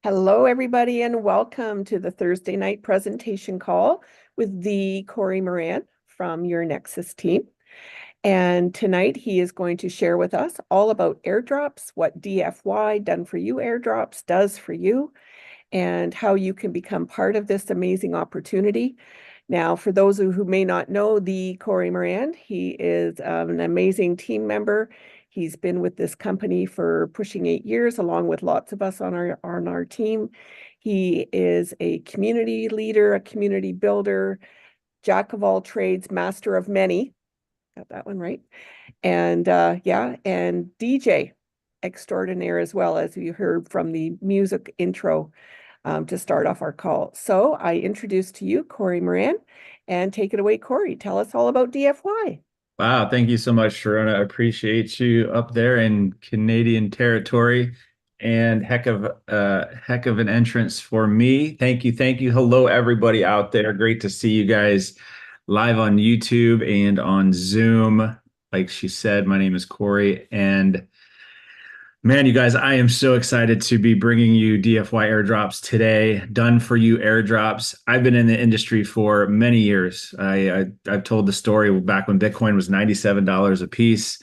Hello, everybody, and welcome to the Thursday night presentation call with the Corey Moran from your Nexus team. And tonight he is going to share with us all about airdrops, what DFY, Done For You Airdrops, does for you, and how you can become part of this amazing opportunity. Now, for those who may not know the Corey Moran, he is an amazing team member. He's been with this company for pushing 8 years, along with lots of us on our team. He is a community leader, a community builder, jack of all trades, master of many. Got that one right. And and DJ extraordinaire as well, as you heard from the music intro to start off our call. So I introduce to you Corey Moran, and take it away, Corey. Tell us all about DFY. Wow, thank you so much, Sharona. I appreciate you up there in Canadian territory, and heck of an entrance for me. Thank you, thank you. Hello, everybody out there. Great to see you guys live on YouTube and on Zoom. Like she said, my name is Corey, and man, you guys, I am so excited to be bringing you DFY airdrops today. Done for you airdrops. I've been in the industry for many years. I've told the story back when Bitcoin was $97 a piece,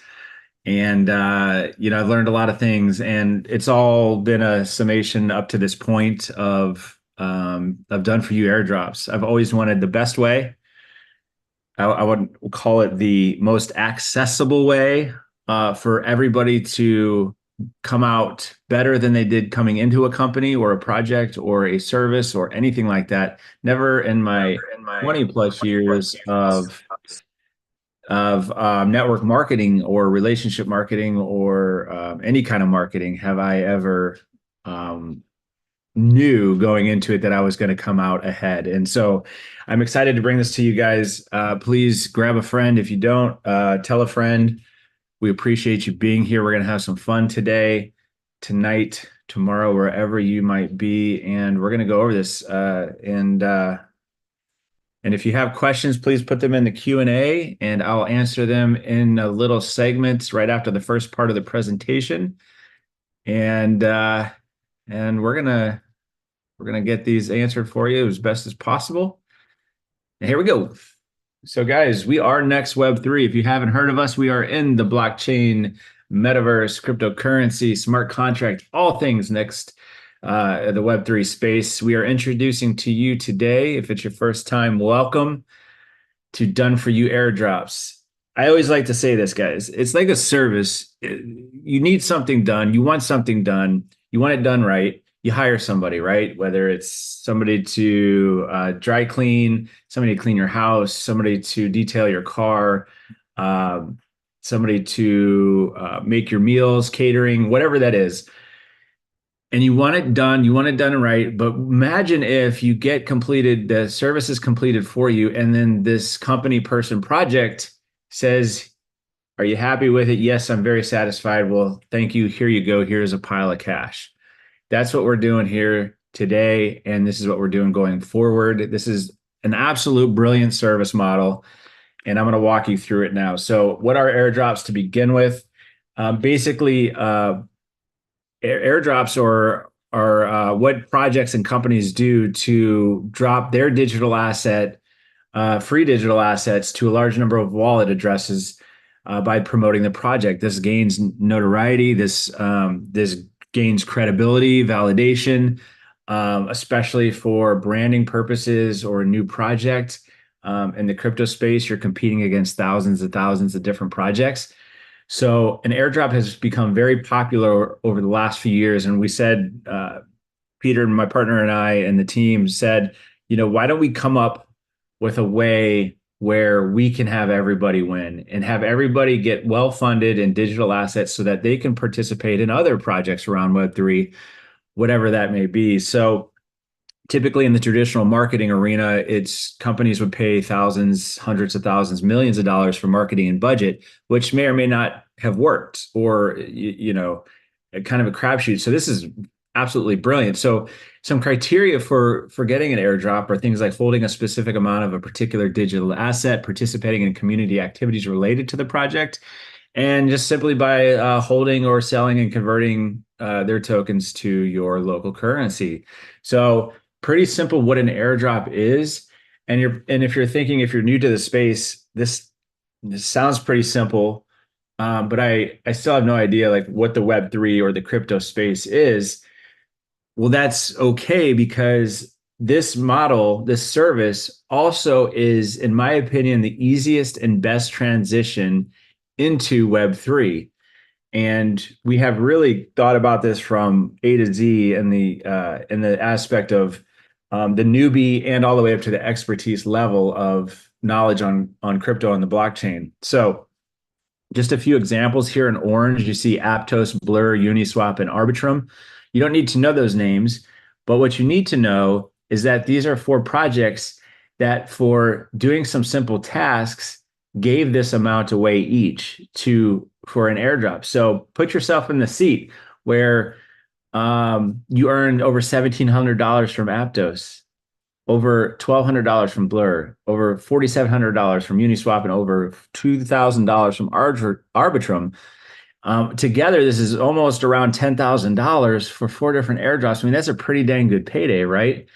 and I've learned a lot of things, and it's all been a summation up to this point of done for you airdrops. I've always wanted the best way. I would call it the most accessible way for everybody to come out better than they did coming into a company or a project or a service or anything like that. Never in my 20 plus years of network marketing or relationship marketing or any kind of marketing have I ever knew going into it that I was going to come out ahead. And so I'm excited to bring this to you guys. Please grab a friend. If you don't, tell a friend. We appreciate you being here. We're going to have some fun today, tonight, tomorrow, wherever you might be. And we're going to go over this. And if you have questions, please put them in the Q&A, and I'll answer them in a little segments right after the first part of the presentation. And we're gonna get these answered for you as best as possible. And here we go. So guys, we are Next Web3. If you haven't heard of us, we are in the blockchain, metaverse, cryptocurrency, smart contract, all things next, the Web3 space. We are introducing to you today, if it's your first time, welcome to Done For You airdrops. I always like to say this, guys. It's like a service. You need something done. You want something done. You want it done right. You hire somebody, right? Whether it's somebody to dry clean, somebody to clean your house, somebody to detail your car, somebody to make your meals, catering, whatever that is. And you want it done right. But imagine if you get completed, the service is completed for you, and then this company, person, project says, are you happy with it? Yes, I'm very satisfied. Well, thank you. Here you go. Here's a pile of cash. That's what we're doing here today, and this is what we're doing going forward. This is an absolute brilliant service model, and I'm going to walk you through it now. So what are airdrops to begin with? Basically, airdrops are what projects and companies do to drop their digital asset, free digital assets, to a large number of wallet addresses by promoting the project. This gains notoriety. This gains credibility, validation, especially for branding purposes or a new project. In the crypto space, you're competing against thousands and thousands of different projects. So an airdrop has become very popular over the last few years. And we said, Peter, my partner, and I and the team said, why don't we come up with a way where we can have everybody win and have everybody get well-funded in digital assets so that they can participate in other projects around Web3, whatever that may be. So typically in the traditional marketing arena, it's companies would pay thousands, hundreds of thousands, millions of dollars for marketing and budget, which may or may not have worked, or, kind of a crapshoot. So this is absolutely brilliant. So some criteria for getting an airdrop are things like holding a specific amount of a particular digital asset, participating in community activities related to the project, and just simply by holding or selling and converting their tokens to your local currency. So pretty simple what an airdrop is. And if you're thinking, if you're new to the space, this sounds pretty simple, but I still have no idea like what the Web3 or the crypto space is. Well, that's okay because this model, this service also is, in my opinion, the easiest and best transition into Web3. And we have really thought about this from A to Z in the aspect of the newbie and all the way up to the expertise level of knowledge on crypto and the blockchain. So just a few examples here in orange, you see Aptos, Blur, Uniswap, and Arbitrum. You don't need to know those names, but what you need to know is that these are four projects that for doing some simple tasks gave this amount away each to for an airdrop. So put yourself in the seat where you earned over $1,700 from Aptos, over $1,200 from Blur, over $4,700 from Uniswap, and over $2,000 from Arbitrum. Together, this is almost around $10,000 for four different airdrops. I mean, that's a pretty dang good payday, right?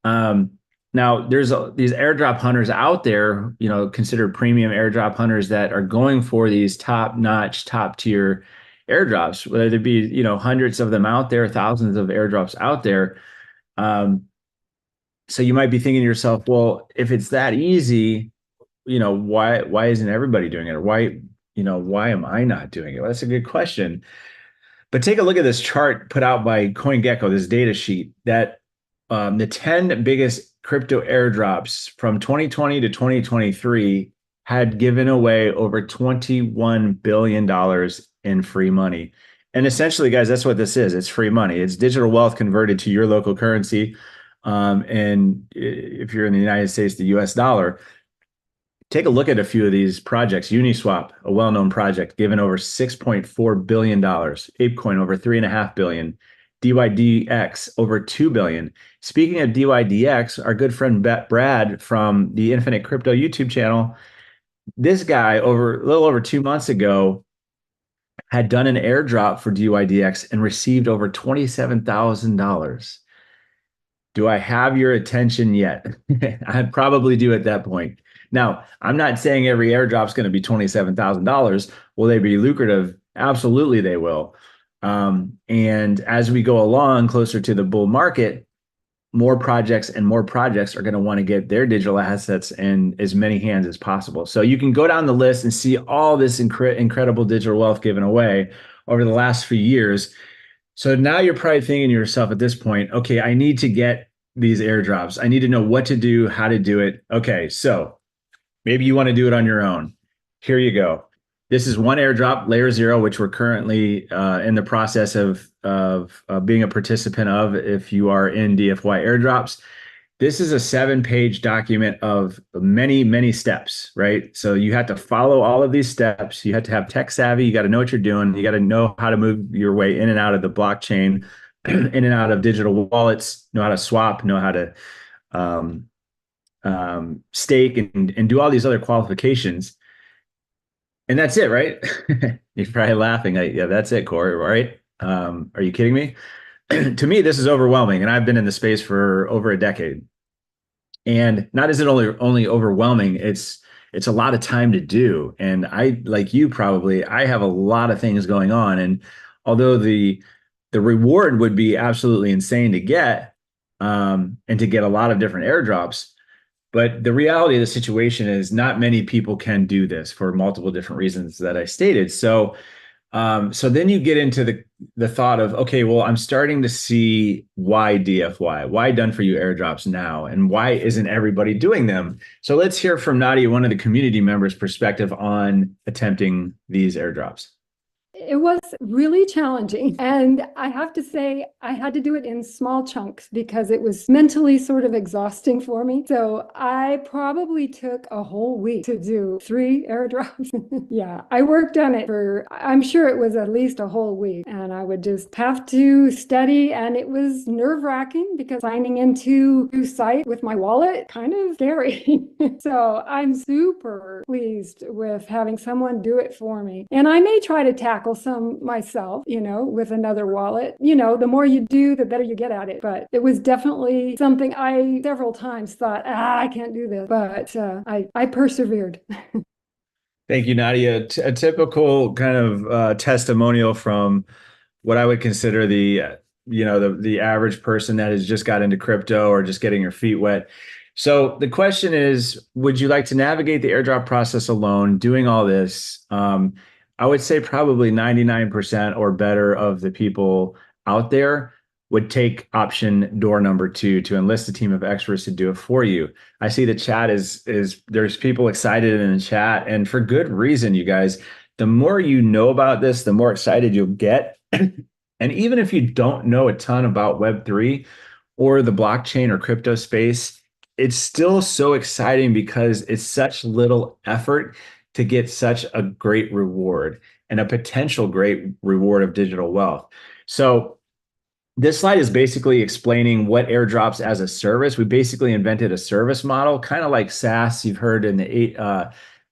Um, Now, these airdrop hunters out there, considered premium airdrop hunters that are going for these top-notch, top-tier airdrops, whether there be, hundreds of them out there, thousands of airdrops out there. Um, so you might be thinking to yourself, well, if it's that easy, why isn't everybody doing it? Or why am I not doing it? Well, that's a good question. But take a look at this chart put out by CoinGecko, this data sheet that the 10 biggest crypto airdrops from 2020 to 2023 had given away over $21 billion in free money. And essentially, guys, that's what this is. It's free money. It's digital wealth converted to your local currency. And if you're in the United States, the US dollar. Take a look at a few of these projects. Uniswap, a well-known project, given over $6.4 billion. ApeCoin, over $3.5 billion. DYDX, over $2 billion. Speaking of DYDX, our good friend Brad from the Infinite Crypto YouTube channel, this guy a little over 2 months ago had done an airdrop for DYDX and received over $27,000. Do I have your attention yet? I probably do at that point. Now, I'm not saying every airdrop is going to be $27,000. Will they be lucrative? Absolutely, they will. And as we go along closer to the bull market, more projects and more projects are going to want to get their digital assets in as many hands as possible. So you can go down the list and see all this incredible digital wealth given away over the last few years. So now you're probably thinking to yourself at this point, okay, I need to get these airdrops. I need to know what to do, how to do it. Okay, so maybe you want to do it on your own. Here you go. This is one airdrop, Layer 0, which we're currently in the process of being a participant of if you are in DFY airdrops. This is a 7-page document of many, many steps, right? So you have to follow all of these steps. You have to have tech savvy. You got to know what you're doing. You got to know how to move your way in and out of the blockchain, in and out of digital wallets, know how to swap, know how to stake and do all these other qualifications. And that's it, right? You're probably laughing. Yeah, that's it, Corey, right? Are you kidding me? To me, this is overwhelming, and I've been in the space for over a decade. And not is it only overwhelming, it's a lot of time to do. And I, like you probably, I have a lot of things going on. And although the reward would be absolutely insane to get, and to get a lot of different airdrops, but the reality of the situation is not many people can do this for multiple different reasons that I stated. So so then you get into the thought of, okay, well, I'm starting to see why DFY, why done for you airdrops now, and why isn't everybody doing them? So let's hear from Nadia, one of the community members' perspective on attempting these airdrops. It was really challenging. And I have to say, I had to do it in small chunks because it was mentally sort of exhausting for me. So I probably took a whole week to do 3 airdrops. Yeah, I worked on it for, I'm sure it was at least a whole week. And I would just have to study. And it was nerve-wracking because signing into a site with my wallet, kind of scary. So I'm super pleased with having someone do it for me. And I may try to tackle tackle some myself, with another wallet. The more you do, the better you get at it. But it was definitely something I several times thought, I can't do this. But I persevered. Thank you, Nadia. A typical kind of testimonial from what I would consider the average person that has just got into crypto or just getting your feet wet. So the question is, would you like to navigate the airdrop process alone, doing all this? I would say probably 99% or better of the people out there would take option door number 2, to enlist a team of experts to do it for you. I see the chat is there's people excited in the chat, and for good reason, you guys. The more you know about this, the more excited you'll get. And even if you don't know a ton about Web3 or the blockchain or crypto space, it's still so exciting because it's such little effort to get such a great reward and a potential great reward of digital wealth. So this slide is basically explaining what airdrops as a service. We basically invented a service model, kind of like SaaS. You've heard in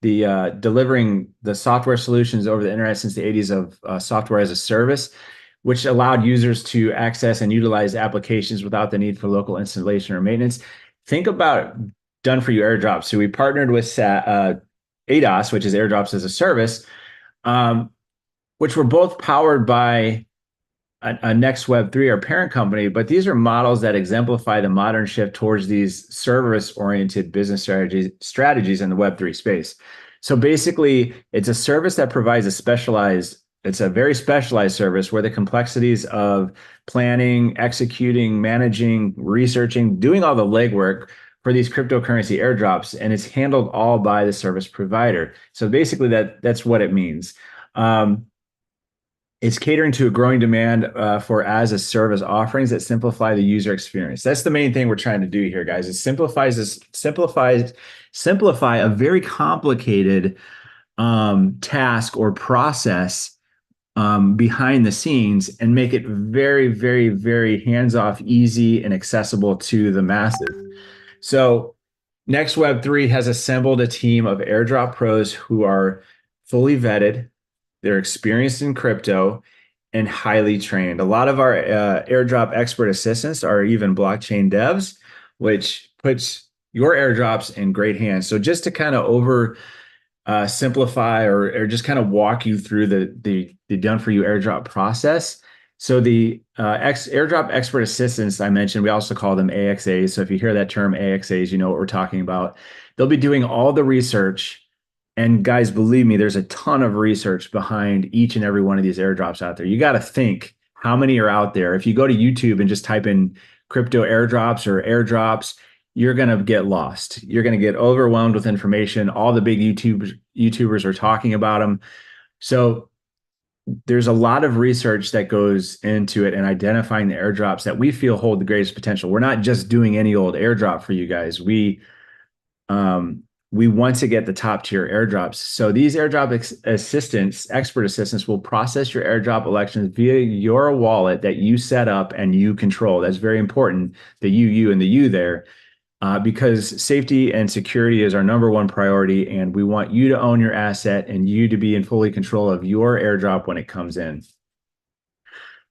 the delivering the software solutions over the internet since the 80s of software as a service, which allowed users to access and utilize applications without the need for local installation or maintenance. Think about done for you airdrops. So we partnered with ADOS, which is Airdrops as a Service, which were both powered by a Next Web3, our parent company, but these are models that exemplify the modern shift towards these service-oriented business strategies in the Web3 space. So basically, it's a service that provides it's a very specialized service where the complexities of planning, executing, managing, researching, doing all the legwork for these cryptocurrency airdrops, and it's handled all by the service provider. So basically, that's what it means. It's catering to a growing demand for as-a-service offerings that simplify the user experience. That's the main thing we're trying to do here, guys. It simplify a very complicated task or process behind the scenes and make it very, very, very hands-off, easy, and accessible to the masses. So Next Web3 has assembled a team of airdrop pros who are fully vetted. They're experienced in crypto and highly trained. A lot of our airdrop expert assistants are even blockchain devs, which puts your airdrops in great hands. So just to kind of simplify or just kind of walk you through the done for you airdrop process. So the airdrop expert assistants I mentioned, we also call them AXAs. So if you hear that term AXAs, you know what we're talking about. They'll be doing all the research. And guys, believe me, there's a ton of research behind each and every one of these airdrops out there. You got to think how many are out there. If you go to YouTube and just type in crypto airdrops or airdrops, you're going to get lost. You're going to get overwhelmed with information. All the big YouTubers are talking about them. So there's a lot of research that goes into it and identifying the airdrops that we feel hold the greatest potential. We're not just doing any old airdrop for you guys. We want to get the top tier airdrops. So these airdrop expert assistants will process your airdrop elections via your wallet that you set up and you control. That's very important, the you, and the you there, because safety and security is our number one priority. And we want you to own your asset and you to be in fully control of your airdrop when it comes in.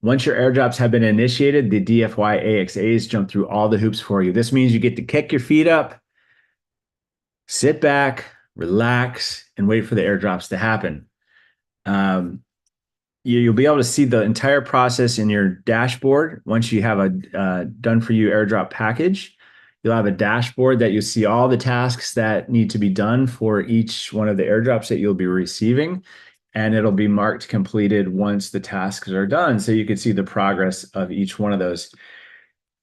Once your airdrops have been initiated, the DFY AXAs jump through all the hoops for you. This means you get to kick your feet up, sit back, relax, and wait for the airdrops to happen. You'll be able to see the entire process in your dashboard. Once you have a done for you airdrop package, you'll have a dashboard that you see all the tasks that need to be done for each one of the airdrops that you'll be receiving. And it'll be marked completed once the tasks are done. So you can see the progress of each one of those.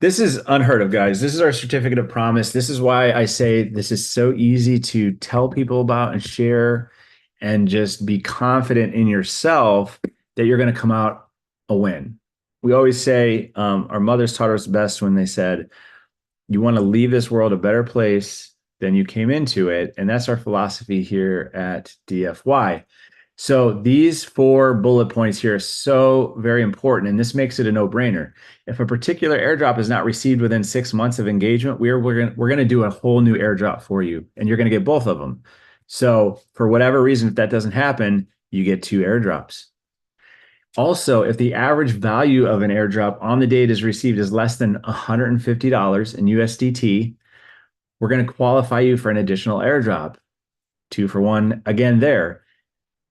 This is unheard of, guys. This is our certificate of promise. This is why I say this is so easy to tell people about and share and just be confident in yourself that you're going to come out a win. We always say, our mothers taught us best when they said, you want to leave this world a better place than you came into it. And that's our philosophy here at DFY. So these 4 bullet points here are so very important, and this makes it a no-brainer. If a particular airdrop is not received within 6 months of engagement, we're going to do a whole new airdrop for you, and you're going to get both of them. So for whatever reason, if that doesn't happen, you get 2 airdrops. Also, if the average value of an airdrop on the date is received is less than $150 in USDT, we're going to qualify you for an additional airdrop. 2 for 1 again there.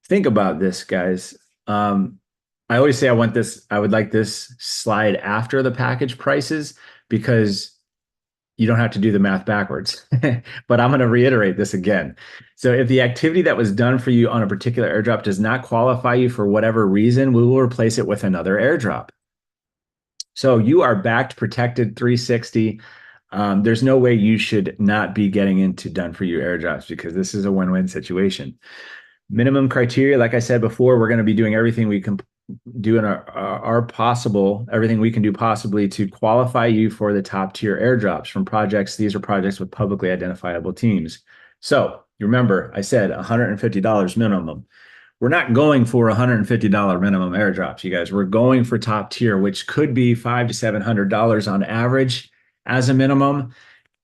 Think about this, guys. I always say I would like this slide after the package prices because you don't have to do the math backwards. But I'm going to reiterate this again. So if the activity that was done for you on a particular airdrop does not qualify you for whatever reason, we will replace it with another airdrop. So you are backed, protected, 360. There's no way you should not be getting into done for you airdrops because this is a win-win situation. Minimum criteria, like I said before, we're going to be doing everything we can do in our possible, everything we can do possibly to qualify you for the top tier airdrops from projects. These are projects with publicly identifiable teams. So you remember, I said $150 minimum. We're not going for $150 minimum airdrops, you guys. We're going for top tier, which could be $500 to $700 on average as a minimum.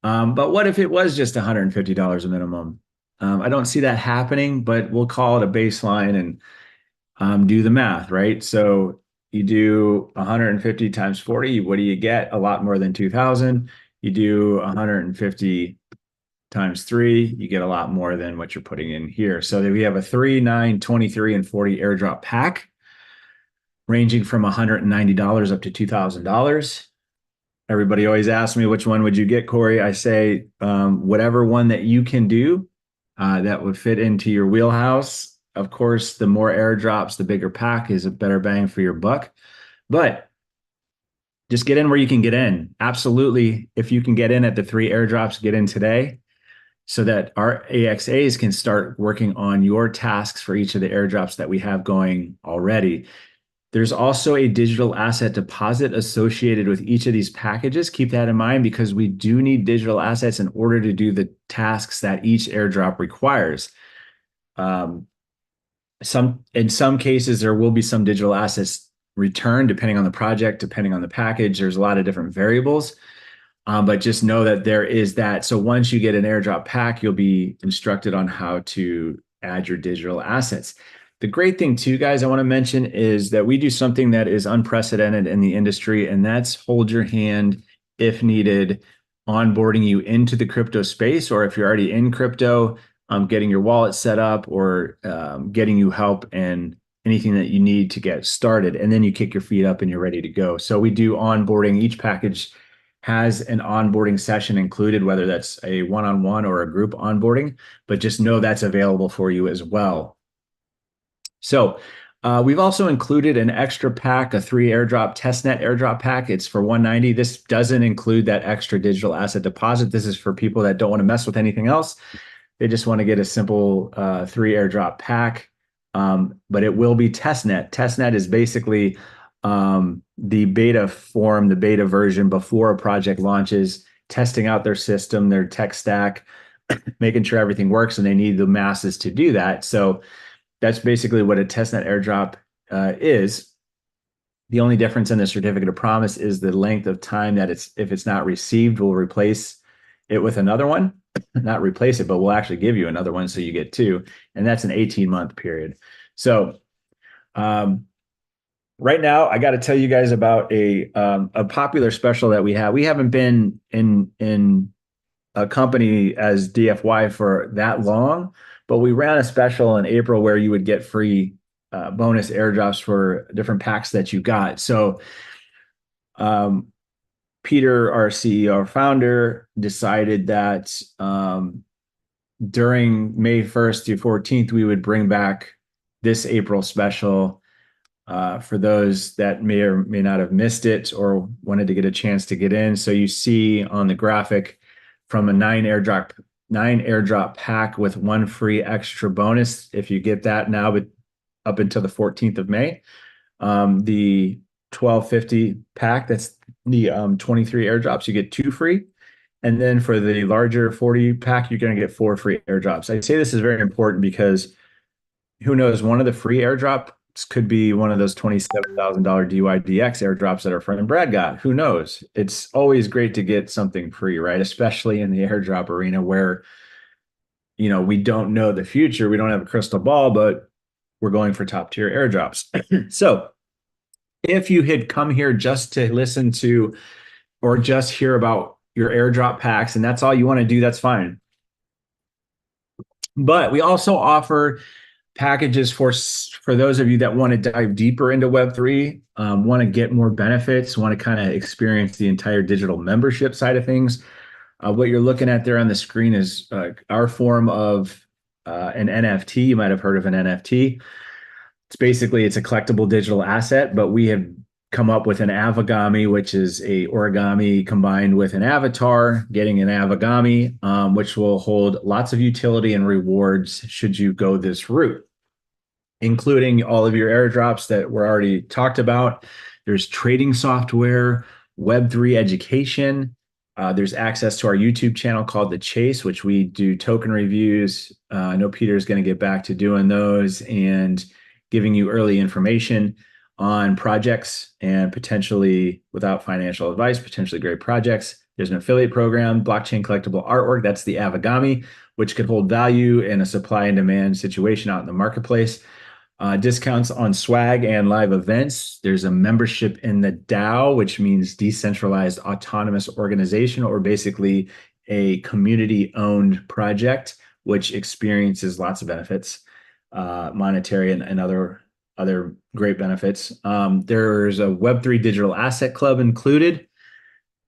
But what if it was just $150 a minimum? I don't see that happening, but we'll call it a baseline and do the math, right? So you do 150 times 40, what do you get? A lot more than 2,000. You do 150 times 3, you get a lot more than what you're putting in here. So we have a 3, 9, 23, and 40 airdrop pack ranging from $190 up to $2,000. Everybody always asks me, which one would you get, Corey? I say, whatever one that you can do that would fit into your wheelhouse. Of course, the more airdrops, the bigger pack is a better bang for your buck. But just get in where you can get in. Absolutely. If you can get in at the 3 airdrops, get in today so that our AXAs can start working on your tasks for each of the airdrops that we have going already. There's also a digital asset deposit associated with each of these packages. Keep that in mind because we do need digital assets in order to do the tasks that each airdrop requires. In some cases, there will be some digital assets returned depending on the project, depending on the package. There's a lot of different variables, but just know that there is that. So once you get an airdrop pack, you'll be instructed on how to add your digital assets. The great thing too, guys, I want to mention is that we do something that is unprecedented in the industry, and that's hold your hand if needed, onboarding you into the crypto space, or if you're already in crypto, getting your wallet set up or getting you help and anything that you need to get started. And then you kick your feet up and you're ready to go. So we do onboarding. Each package has an onboarding session included, whether that's a one-on-one or a group onboarding, but just know that's available for you as well. So we've also included an extra pack, a 3 airdrop testnet airdrop pack. It's for $190. This doesn't include that extra digital asset deposit. This is for people that don't want to mess with anything else. They just want to get a simple 3 airdrop pack, but it will be testnet. Testnet is basically the beta form, the beta version before a project launches, testing out their system, their tech stack, making sure everything works, and they need the masses to do that. So that's basically what a testnet airdrop is. The only difference in the certificate of promise is the length of time that if it's not received, we'll replace it with another one. Not replace it, but we'll actually give you another one so you get 2. And that's an 18-month period. So right now, I got to tell you guys about a popular special that we have. We haven't been in a company as DFY for that long, but we ran a special in April where you would get free bonus airdrops for different packs that you got. So Peter, our CEO, our founder, decided that during May 1st through 14th, we would bring back this April special for those that may or may not have missed it or wanted to get a chance to get in. So you see on the graphic from a 9 airdrop pack with 1 free extra bonus. If you get that now, but up until the 14th of May, the 1250 pack, that's the 23 airdrops, you get 2 free. And then for the larger 40 pack, you're going to get 4 free airdrops. I say this is very important because who knows, one of the free airdrops could be one of those $27,000 DYDX airdrops that our friend Brad got. Who knows? It's always great to get something free, right? Especially in the airdrop arena where, you know, we don't know the future. We don't have a crystal ball, but we're going for top tier airdrops. So If you had come here just to listen to or just hear about your airdrop packs and that's all you want to do, that's fine. But we also offer packages for those of you that want to dive deeper into Web3, want to get more benefits, want to kind of experience the entire digital membership side of things. What you're looking at there on the screen is our form of an NFT. You might have heard of an NFT. It's a collectible digital asset, but we have come up with an avagami, which is a origami combined with an avatar, getting an avagami, which will hold lots of utility and rewards should you go this route, including all of your airdrops that were already talked about. There's trading software, Web3 education. There's access to our YouTube channel called The Chase, which we do token reviews. I know Peter's going to get back to doing those and giving you early information on projects and potentially, without financial advice, potentially great projects. There's an affiliate program, blockchain collectible artwork. That's the Avagami, which could hold value in a supply and demand situation out in the marketplace. Discounts on swag and live events. There's a membership in the DAO, which means decentralized autonomous organization, or basically a community-owned project, which experiences lots of benefits, monetary and other great benefits. There's a Web3 digital asset club included,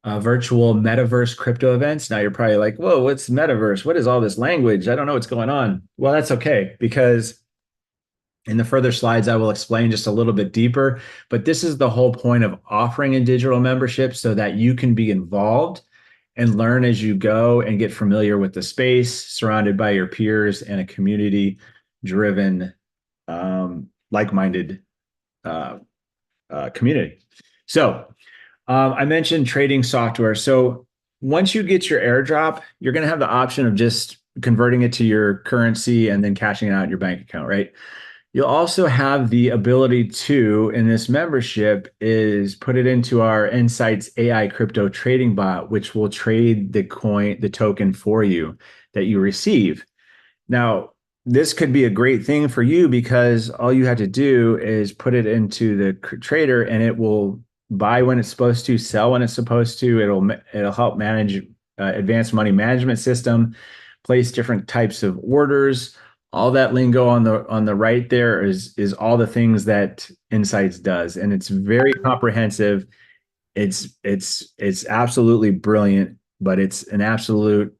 virtual metaverse crypto events. Now you're probably like, whoa, what's metaverse? What is all this language? I don't know what's going on. Well, that's okay, because in the further slides, I will explain just a little bit deeper, but this is the whole point of offering a digital membership so that you can be involved and learn as you go and get familiar with the space, surrounded by your peers and a community-driven, like-minded community. So I mentioned trading software. So once you get your airdrop, you're going to have the option of just converting it to your currency and then cashing it out in your bank account, right? You'll also have the ability to, in this membership, is put it into our Insights AI crypto trading bot, which will trade the token for you that you receive. Now, this could be a great thing for you because all you have to do is put it into the trader and it will buy when it's supposed to, sell when it's supposed to. It'll help manage advanced money management system, place different types of orders. All that lingo on the right there is all the things that Insights does, and it's very comprehensive. It's absolutely brilliant, but it's an absolute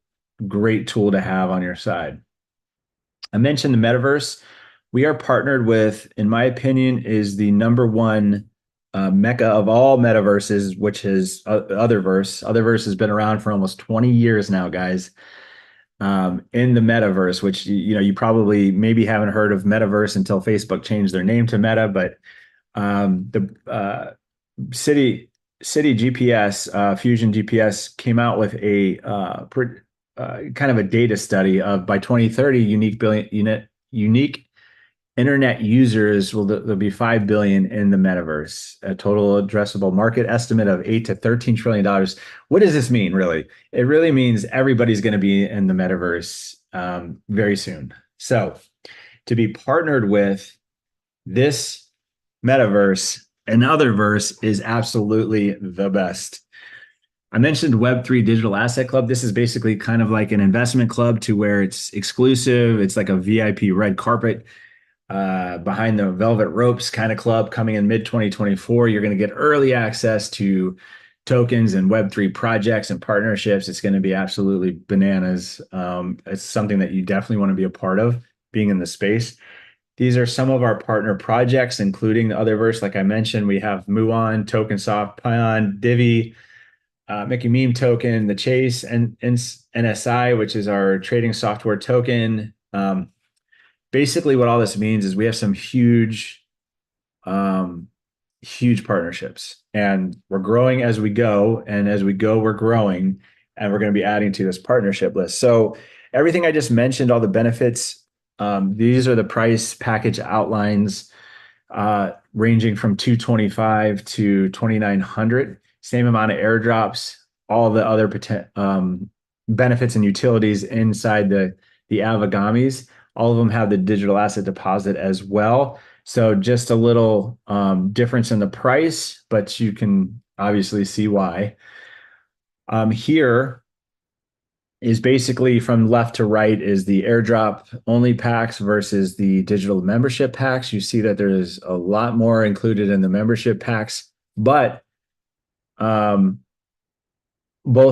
great tool to have on your side. I mentioned the metaverse. We are partnered with, in my opinion, is the #1 mecca of all metaverses, which is Otherverse. Otherverse has been around for almost 20 years now, guys. In the metaverse, which you probably maybe haven't heard of metaverse until Facebook changed their name to Meta, but the City GPS, Fusion GPS came out with a kind of a data study of by 2030, unique internet users there'll be 5 billion in the metaverse, a total addressable market estimate of $8 to $13 trillion. What does this mean, really? It really means everybody's going to be in the metaverse very soon. So to be partnered with this metaverse and Otherverse is absolutely the best. I mentioned Web3 Digital Asset Club. This is basically kind of like an investment club to where it's exclusive. It's like a VIP red carpet, behind the velvet ropes kind of club coming in mid-2024. You're going to get early access to tokens and Web3 projects and partnerships. It's going to be absolutely bananas. It's something that you definitely want to be a part of, being in the space. These are some of our partner projects, including the Otherverse. Like I mentioned, we have Muon, TokenSoft, Pion, Divi, Mickey Meme Token, The Chase, and NSI, which is our trading software token. Basically, what all this means is we have some huge partnerships, and we're growing as we go. And as we go, we're growing, and we're going to be adding to this partnership list. So everything I just mentioned, all the benefits, these are the price package outlines, ranging from $225 to $2,900. Same amount of airdrops, all the other benefits and utilities inside the Avagamis. All of them have the digital asset deposit as well. So just a little difference in the price, but you can obviously see why. Here is basically from left to right is the airdrop only packs versus the digital membership packs. You see that there's a lot more included in the membership packs, but both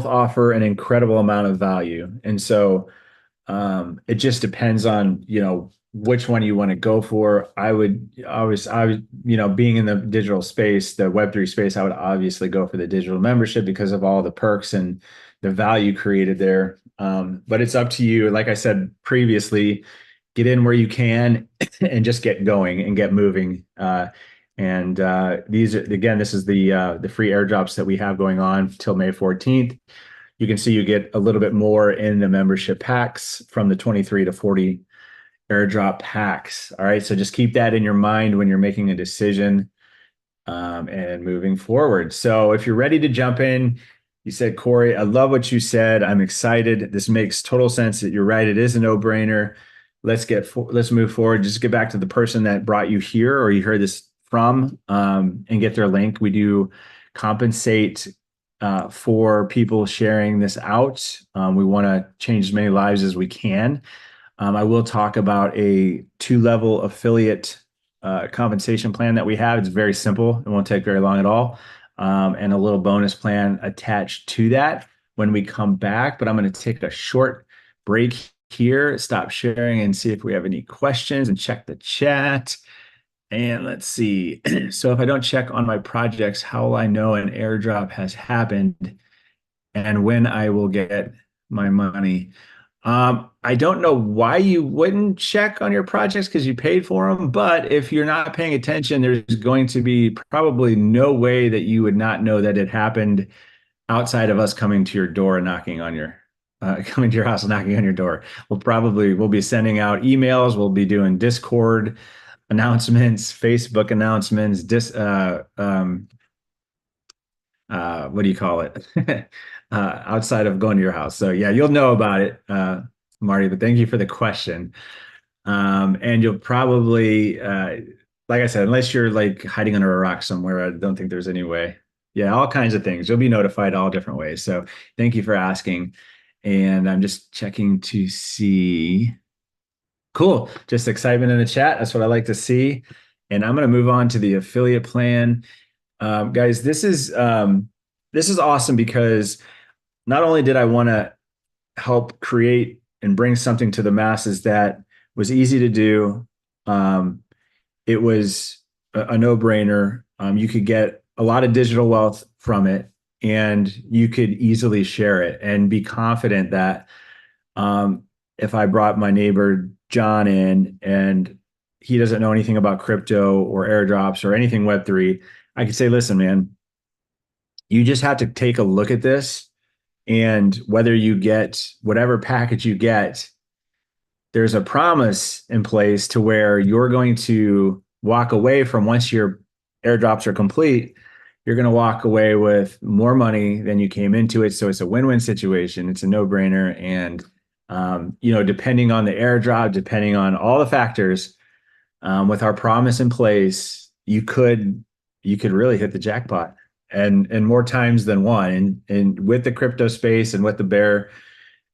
offer an incredible amount of value. And so it just depends on, which one you want to go for. I would, being in the digital space, the Web3 space, I would obviously go for the digital membership because of all the perks and the value created there. But it's up to you. Like I said previously, get in where you can and just get going and get moving. These are, again, this is the free airdrops that we have going on till May 14th. You can see you get a little bit more in the membership packs from the 23 to 40 airdrop packs. All right. So just keep that in your mind when you're making a decision and moving forward. So if you're ready to jump in, you said, Corey, I love what you said. I'm excited. This makes total sense that you're right. It is a no-brainer. Let's move forward. Just get back to the person that brought you here or you heard this from and get their link. We do compensate for people sharing this out. We want to change as many lives as we can. I will talk about a 2-level affiliate compensation plan that we have. It's very simple. It won't take very long at all. And a little bonus plan attached to that when we come back. But I'm going to take a short break here, stop sharing and see if we have any questions and check the chat. And let's see. So if I don't check on my projects, how will I know an airdrop has happened and when I will get my money? I don't know why you wouldn't check on your projects because you paid for them, but if you're not paying attention, there's going to be probably no way that you would not know that it happened outside of us coming to your door and knocking on your coming to your house and knocking on your door. We'll be sending out emails, we'll be doing Discord announcements, Facebook announcements, what do you call it? Outside of going to your house. So yeah, you'll know about it, Marty, but thank you for the question. And you'll probably, like I said, unless you're like hiding under a rock somewhere, I don't think there's any way. Yeah, all kinds of things. You'll be notified all different ways. So thank you for asking. And I'm just checking to see. Cool. Just excitement in the chat. That's what I like to see. And I'm going to move on to the affiliate plan. Guys, this is awesome because not only did I want to help create and bring something to the masses that was easy to do, it was a no-brainer. You could get a lot of digital wealth from it, and you could easily share it and be confident that if I brought my neighbor John in and he doesn't know anything about crypto or airdrops or anything Web3, I could say, listen, man, you just have to take a look at this, and whether you get whatever package you get, there's a promise in place to where you're going to walk away from, once your airdrops are complete, you're going to walk away with more money than you came into it. So it's a win-win situation. It's a no-brainer. And, depending on the airdrop, depending on all the factors, with our promise in place, you could really hit the jackpot and more times than one. And with the crypto space and with the bear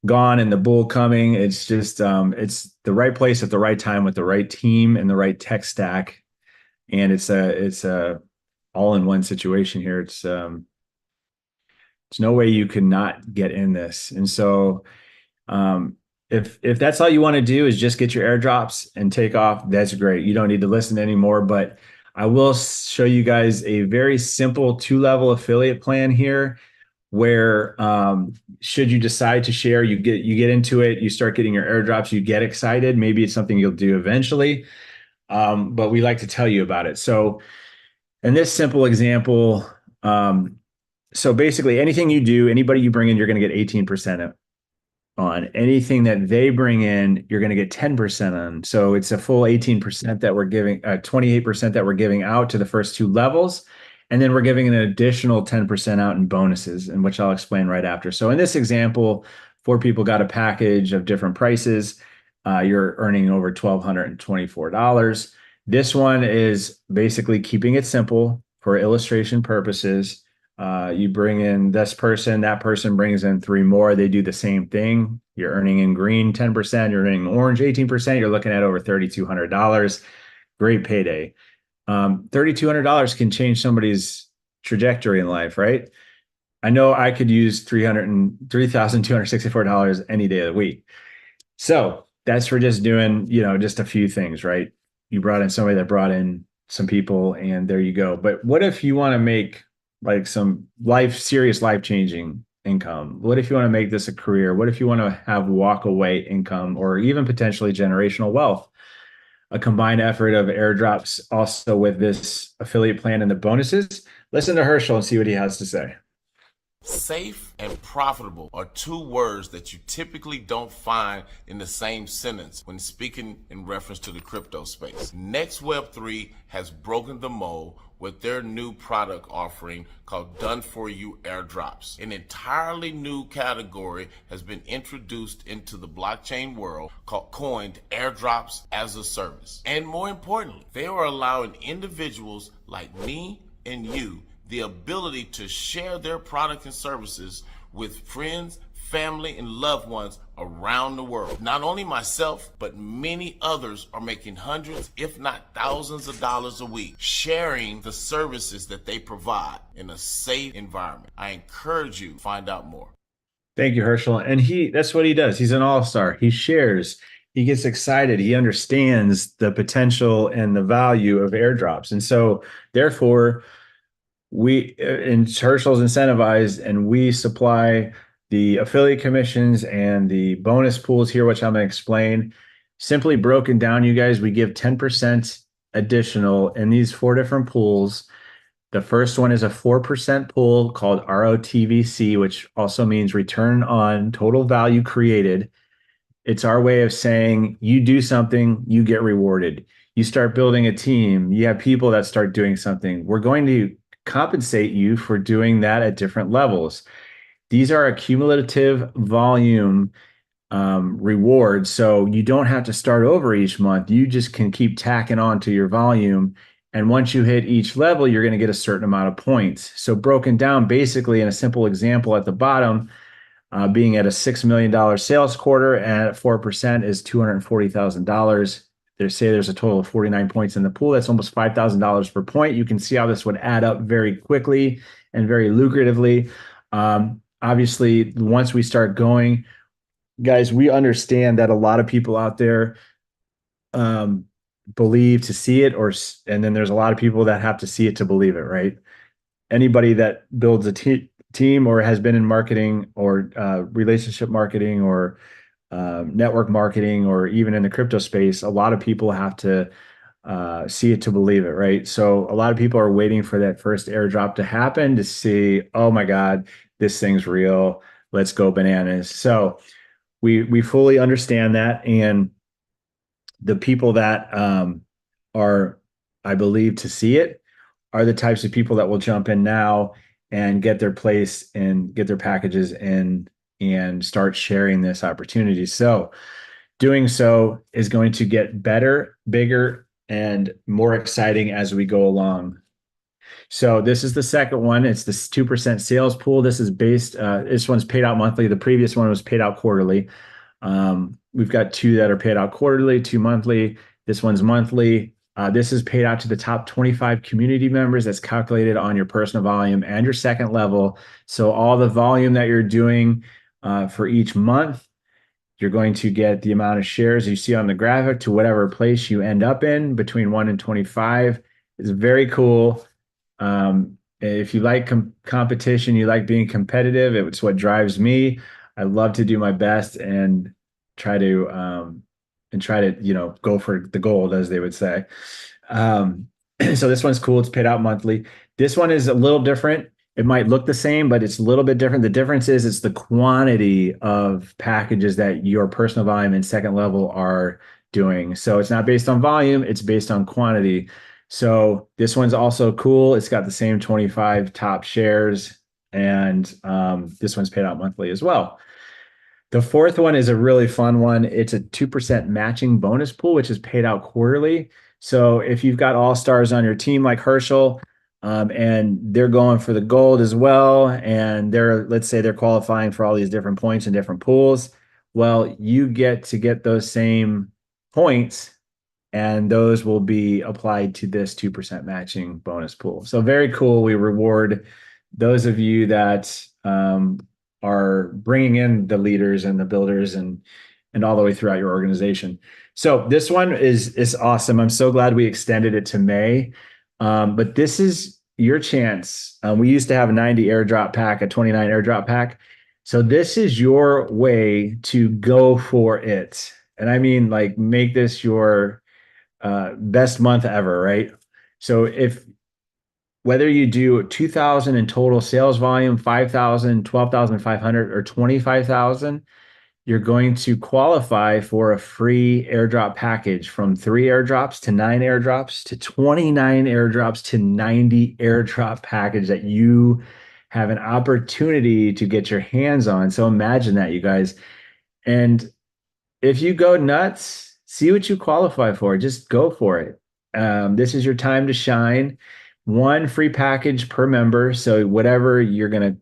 gone and the bull coming, it's just, it's the right place at the right time with the right team and the right tech stack. And it's a all-in-one situation here. It's no way you could not get in this. And so if that's all you want to do is just get your airdrops and take off, that's great. You don't need to listen anymore. But I will show you guys a very simple 2-level affiliate plan here where should you decide to share, you get into it, you start getting your airdrops, you get excited. Maybe it's something you'll do eventually. But we like to tell you about it. So in this simple example, so basically anything you do, anybody you bring in, you're going to get 18% on. Anything that they bring in, you're going to get 10% on. So it's a full 18% that we're giving, 28% that we're giving out to the first 2 levels. And then we're giving an additional 10% out in bonuses, and which I'll explain right after. So in this example, 4 people got a package of different prices. You're earning over $1,224. This one is basically keeping it simple for illustration purposes. You bring in this person, that person brings in three more. They do the same thing. You're earning in green 10%, you're earning orange 18%. You're looking at over $3,200. Great payday. $3,200 can change somebody's trajectory in life, right? I know I could use $3,264 any day of the week. So that's for just doing, just a few things, right? You brought in somebody that brought in some people, and there you go. But what if you want to make like some serious life-changing income? What if you want to make this a career? What if you want to have walk away income or even potentially generational wealth? A combined effort of airdrops also with this affiliate plan and the bonuses. Listen to Herschel and see what he has to say. Safe and profitable are two words that you typically don't find in the same sentence when speaking in reference to the crypto space. Next Web3 has broken the mold with their new product offering called Done For You Airdrops. An entirely new category has been introduced into the blockchain world coined Airdrops as a Service. And more importantly, they are allowing individuals like me and you the ability to share their product and services with friends, family, and loved ones around the world. Not only myself, but many others are making hundreds, if not thousands of dollars a week, sharing the services that they provide in a safe environment. I encourage you to find out more. Thank you, Herschel. And that's what he does. He's an all-star. He shares, he gets excited. He understands the potential and the value of airdrops. And so therefore, Herschel's incentivized, and we supply the affiliate commissions and the bonus pools here, which I'm going to explain. Simply broken down, you guys, we give 10% additional in these 4 different pools. The first one is a 4% pool called ROTVC, which also means return on total value created. It's our way of saying you do something, you get rewarded. You start building a team, you have people that start doing something. We're going to compensate you for doing that at different levels. These are a cumulative volume rewards, so you don't have to start over each month. You just can keep tacking on to your volume, and once you hit each level, you're going to get a certain amount of points. So broken down, basically in a simple example at the bottom, being at a $6 million sales quarter and at 4% is $240,000. They say there's a total of 49 points in the pool. That's almost $5,000 per point. You can see how this would add up very quickly and very lucratively. Obviously, once we start going, guys, we understand that a lot of people out there believe to see it, and then there's a lot of people that have to see it to believe it, right? Anybody that builds a team or has been in marketing or relationship marketing or network marketing, or even in the crypto space, a lot of people have to see it to believe it, right? So a lot of people are waiting for that first airdrop to happen to see, oh my God, this thing's real. Let's go bananas. So we fully understand that. And the people that are, I believe, to see it are the types of people that will jump in now and get their place and get their packages in and start sharing this opportunity. So doing so is going to get better, bigger, and more exciting as we go along. So this is the second one. It's this 2% sales pool. This is this one's paid out monthly. The previous one was paid out quarterly. We've got 2 that are paid out quarterly, 2 monthly. This one's monthly. This is paid out to the top 25 community members. That's calculated on your personal volume and your second level. So all the volume that you're doing for each month, you're going to get the amount of shares you see on the graphic to whatever place you end up in between 1 and 25. It's very cool. If you like competition, you like being competitive, it's what drives me. I love to do my best and try to go for the gold, as they would say. So this one's cool. It's paid out monthly. This one is a little different. It might look the same, but it's a little bit different. The difference is it's the quantity of packages that your personal volume and second level are doing. So it's not based on volume, it's based on quantity. So this one's also cool. It's got the same 25 top shares, and this one's paid out monthly as well. The fourth one is a really fun one. It's a 2% matching bonus pool, which is paid out quarterly. So if you've got all-stars on your team like Herschel, and they're going for the gold as well, and let's say they're qualifying for all these different points in different pools, well, you get to get those same points, and those will be applied to this 2% matching bonus pool. So very cool. We reward those of you that are bringing in the leaders and the builders and all the way throughout your organization. So this one is awesome. I'm so glad we extended it to May. But this is your chance. We used to have a 90 airdrop pack, a 29 airdrop pack. So this is your way to go for it. And I mean, like, make this your best month ever, right? So whether you do 2,000 in total sales volume, 5,000, 12,500, or 25,000, you're going to qualify for a free airdrop package from 3 airdrops to 9 airdrops to 29 airdrops to 90 airdrop package that you have an opportunity to get your hands on. So imagine that, you guys. And if you go nuts, see what you qualify for. Just go for it. This is your time to shine. 1 free package per member. So whatever you're going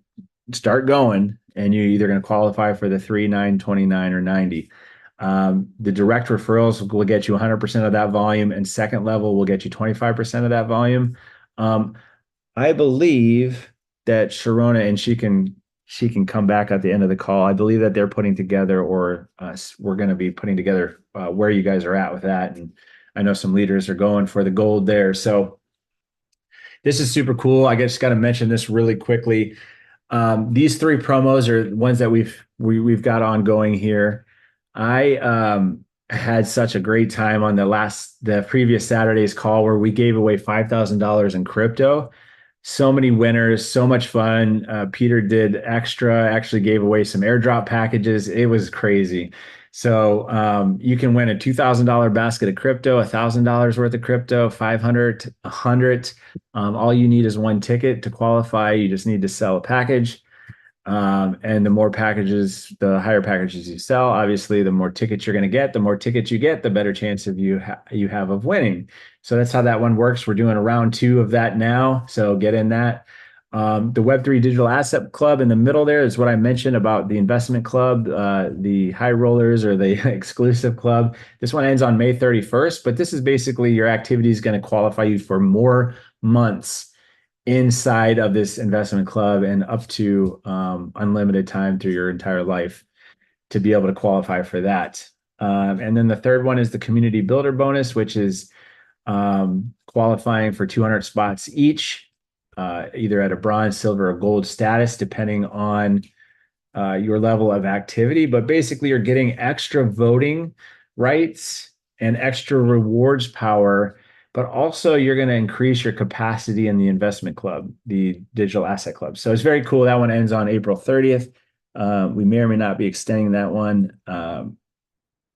to start going, and you're either going to qualify for the 3, 9, 29, or 90. The direct referrals will get you 100% of that volume, and second level will get you 25% of that volume. I believe that Sharona, and she can come back at the end of the call. I believe that they're putting together, or we're going to be putting together where you guys are at with that. And I know some leaders are going for the gold there. So this is super cool. I just got to mention this really quickly. These 3 promos are ones that we've got ongoing here. I had such a great time on the previous Saturday's call where we gave away $5,000 in crypto. So many winners, so much fun. Peter did extra, actually gave away some airdrop packages. It was crazy. So you can win a $2,000 basket of crypto, $1,000 worth of crypto, 500, 100. All you need is 1 ticket to qualify. You just need to sell a package. And the more packages, the higher packages you sell, obviously, the more tickets you're going to get. The more tickets you get, the better chance of you have of winning. So that's how that one works. We're doing a round 2 of that now. So get in that. The Web3 Digital Asset Club in the middle there is what I mentioned about the investment club, the high rollers, or the exclusive club. This one ends on May 31st, but this is basically your activity is going to qualify you for more months inside of this investment club and up to unlimited time through your entire life to be able to qualify for that. And then the third one is the community builder bonus, which is qualifying for 200 spots each, either at a bronze, silver, or gold status, depending on your level of activity. But basically, you're getting extra voting rights and extra rewards power, but also you're going to increase your capacity in the investment club, the digital asset club. So it's very cool. That one ends on April 30th. We may or may not be extending that one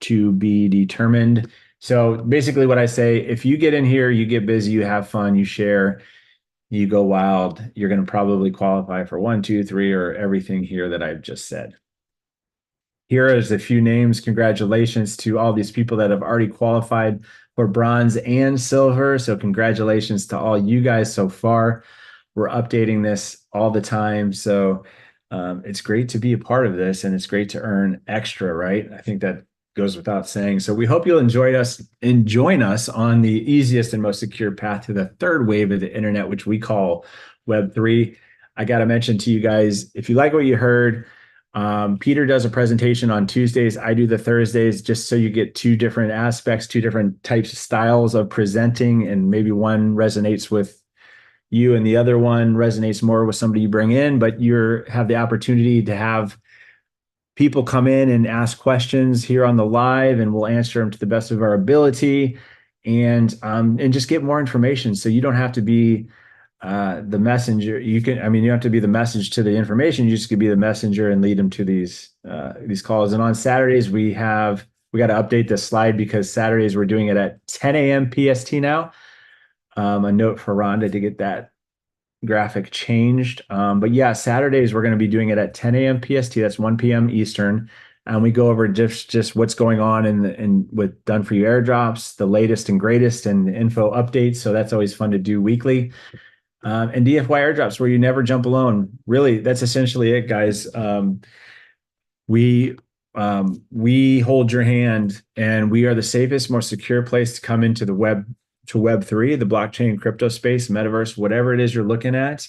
to be determined. So basically what I say, if you get in here, you get busy, you have fun, you share, you go wild, you're going to probably qualify for 1, 2, 3, or everything here that I've just said. Here is a few names. Congratulations to all these people that have already qualified for bronze and silver. So congratulations to all you guys so far. We're updating this all the time. So it's great to be a part of this, and it's great to earn extra, right? I think that goes without saying. So we hope you'll enjoy us and join us on the easiest and most secure path to the third wave of the internet, which we call Web3. I got to mention to you guys, if you like what you heard, Peter does a presentation on Tuesdays. I do the Thursdays, just so you get 2 different aspects, 2 different types of styles of presenting, and maybe one resonates with you and the other one resonates more with somebody you bring in, but you have the opportunity to have people come in and ask questions here on the live, and we'll answer them to the best of our ability, and just get more information. So you don't have to be the messenger. You don't have to be the message to the information. You just could be the messenger and lead them to these calls. And on Saturdays, we got to update this slide because Saturdays we're doing it at 10 a.m. PST now. A note for Rhonda to get that graphic changed. But yeah, Saturdays we're going to be doing it at 10 a.m. PST. That's 1 p.m. Eastern. and we go over just what's going on in with done for you airdrops, the latest and greatest, and the info updates. So that's always fun to do weekly. And DFY airdrops, where you never jump alone. Really, that's essentially it, guys. We hold your hand, and we are the safest, most secure place to come into the Web3, the blockchain, crypto space, metaverse, whatever it is you're looking at.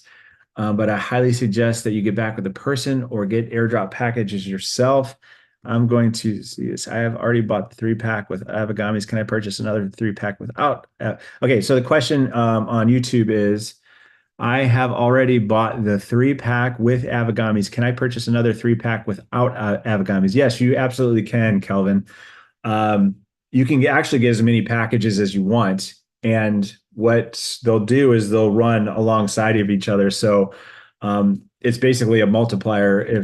But I highly suggest that you get back with a person or get airdrop packages yourself. I'm going to see this. I have already bought the 3-pack with Avagamis. Can I purchase another 3-pack without? Okay, so the question on YouTube is, I have already bought the 3-pack with Avagamis. Can I purchase another 3-pack without Avagamis? Yes, you absolutely can, Kelvin. You can actually get as many packages as you want. And what they'll do is they'll run alongside of each other. So it's basically a multiplier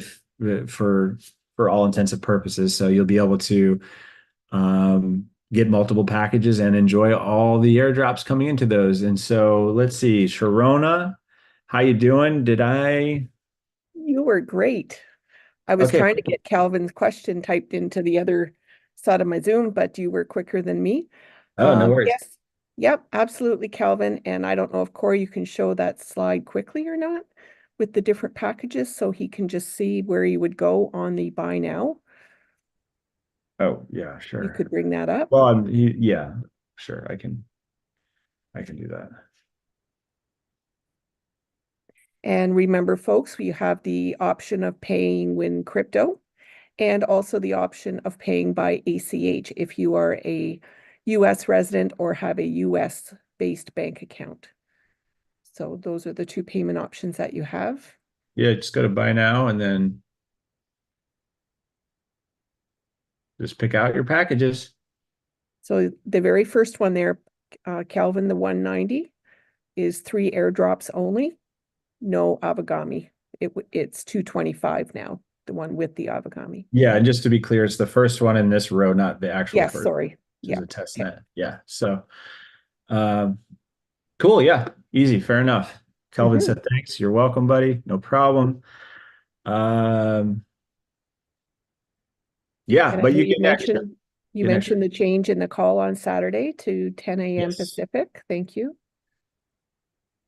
for all intents and purposes. So you'll be able to get multiple packages and enjoy all the airdrops coming into those. And so let's see, Sharona, how you doing? You were great. I was Okay. trying to get Calvin's question typed into the other side of my Zoom, but you were quicker than me. Oh, no worries. Yes. Yep, absolutely, Calvin. And I don't know if Corey, you can show that slide quickly or not with the different packages so he can just see where he would go on the buy now. Oh, yeah, sure. You could bring that up. Well, yeah, sure. I can do that. And remember, folks, we have the option of paying when crypto and also the option of paying by ACH if you are a US resident or have a US based bank account. So those are the 2 payment options that you have. Yeah, just go to buy now and then just pick out your packages. So the very first one there, Calvin, the 190 is 3 airdrops only, no Avagami. It's 225 now, the one with the Avagami. Yeah, and just to be clear, it's the first one in this row, not the actual Yes, first. sorry. Yeah, a test net. Yeah. So, cool. Yeah, easy. Fair enough. Kelvin said, "Thanks. You're welcome, buddy. No problem." Yeah, And but I know you mentioned the change in the call on Saturday to 10 a.m. Yes. Pacific. Thank you.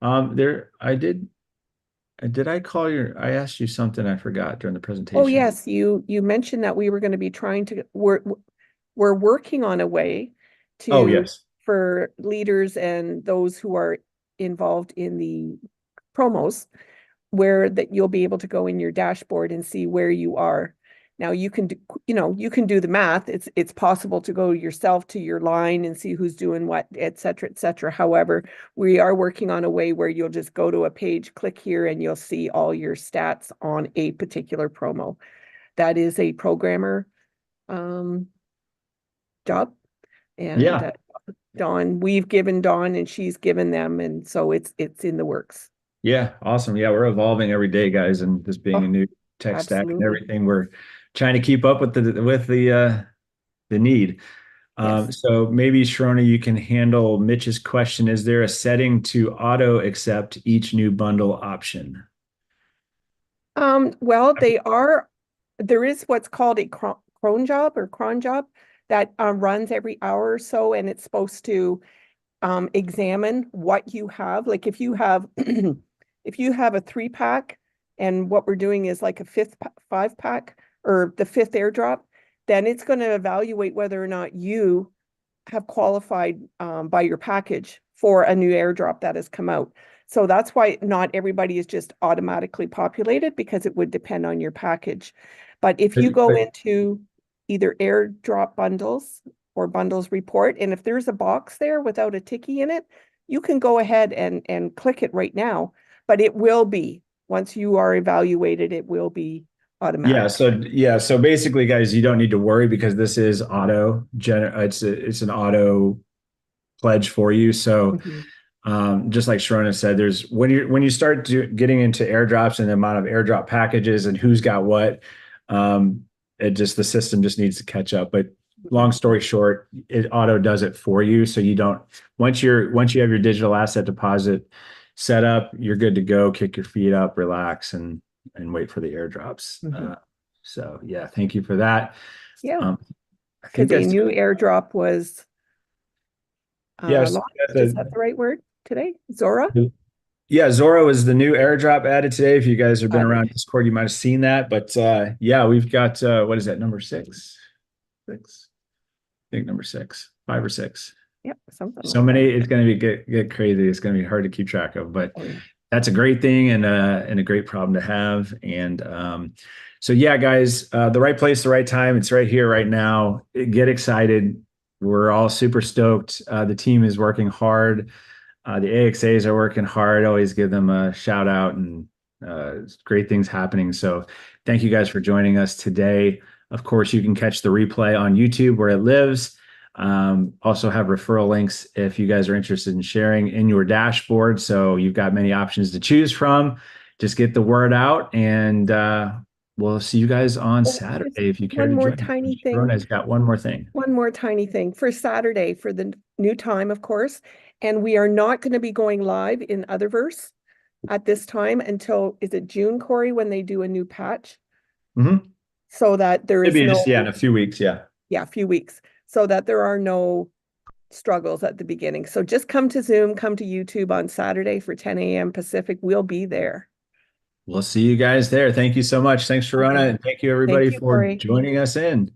Did I call I asked you something I forgot during the presentation. Oh, yes, you mentioned that we were going to be we're working on a way to Oh, yes. for leaders and those who are involved in the promos, where that you'll be able to go in your dashboard and see where you are. Now you can do, you can do the math. It's possible to go yourself to your line and see who's doing what, et cetera, et cetera. However, we are working on a way where you'll just go to a page, click here, and you'll see all your stats on a particular promo. That is a programmer job. And Yeah. Dawn, we've given Dawn and she's given them. And so it's in the works. Yeah, awesome. Yeah, we're evolving every day, guys, and this being a new tech stack and absolutely. everything, we're trying to keep up with the need. Yes. So maybe Sharona, you can handle Mitch's question. Is there a setting to auto accept each new bundle option? Well, there is what's called a cron job that runs every hour or so, and it's supposed to examine what you have. Like if you have if you have a 3-pack and what we're doing is like a 5-pack or the 5th airdrop, then it's going to evaluate whether or not you have qualified by your package for a new airdrop that has come out. So that's why not everybody is just automatically populated, because it would depend on your package. But if you go into either airdrop bundles or bundles report, and if there's a box there without a ticky in it, you can go ahead and click it right now. But it will be, once you are evaluated, it will be automatic. So basically, guys, you don't need to worry because this is it's an auto pledge for you. So just like Sharona said, there's when you start getting into airdrops and the amount of airdrop packages and who's got what, the system just needs to catch up. But long story short, it auto does it for you. So you don't, once you have your digital asset deposit set up, you're good to go. Kick your feet up, relax, and wait for the airdrops. So yeah, thank you for that. Yeah, I because think a that's new airdrop was yes. launched. Is that the right word today? Zora? Yeah, Zora was the new airdrop added today. If you guys have been Added. around Discord, you might have seen that. But yeah, we've got what is that, number six? Six. I think number six, 5 or 6. Yep, something So like many, that. it's going to be get crazy. It's going to be hard to keep track of, but Oh, yeah. that's a great thing and a great problem to have. And so yeah, guys, the right place, the right time. It's right here, right now. Get excited. We're all super stoked. The team is working hard. The AXAs are working hard. Always give them a shout out and great things happening. So thank you guys for joining us today. Of course, you can catch the replay on YouTube where it lives. Also have referral links if you guys are interested in sharing in your dashboard. So you've got many options to choose from. Just get the word out, and we'll see you guys on Saturday if you care One to more join. tiny thing. Rona's got one more thing. One more tiny thing for Saturday for the new time, of course. And we are not going to be going live in Otherverse at this time until, is it June, Corey, when they do a new patch? Mm-hmm. So that there is Maybe no, just in a few weeks. Yeah. yeah, a few weeks, so that there are no struggles at the beginning. So just come to Zoom, come to YouTube on Saturday for 10 a.m. Pacific. We'll be there. We'll see you guys there. Thank you so much. Thanks, Rona, and thank you everybody Thank you, for Corey. joining us in.